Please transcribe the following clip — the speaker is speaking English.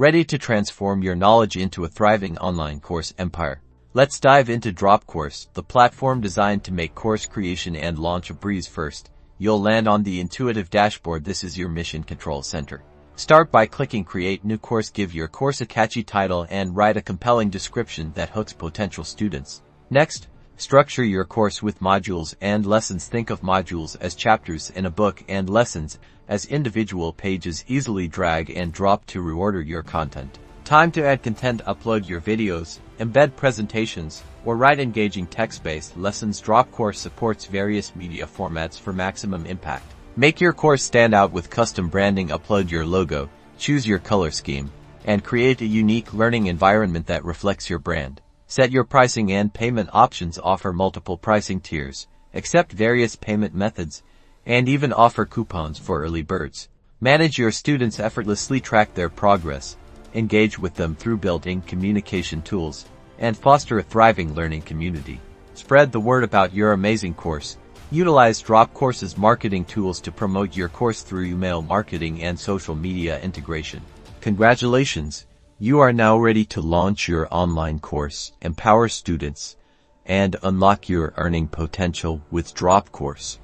Ready to transform your knowledge into a thriving online course empire? Let's dive into Dropcourse, the platform designed to make course creation and launch a breeze. First, you'll land on the intuitive dashboard. This is your mission control center. Start by clicking Create New Course. Give your course a catchy title and write a compelling description that hooks potential students. Next, structure your course with modules and lessons. Think of modules as chapters in a book and lessons as individual pages. Easily drag and drop to reorder your content. Time to add content. Upload your videos, embed presentations, or write engaging text-based lessons. Dropcourse supports various media formats for maximum impact. Make your course stand out with custom branding. Upload your logo, choose your color scheme, and create a unique learning environment that reflects your brand. Set your pricing and payment options. Offer multiple pricing tiers, accept various payment methods, and even offer coupons for early birds. Manage your students effortlessly. Track their progress, engage with them through built-in communication tools, and foster a thriving learning community. Spread the word about your amazing course. Utilize Dropcourse's marketing tools to promote your course through email marketing and social media integration. Congratulations! You are now ready to launch your online course, empower students, and unlock your earning potential with Dropcourse.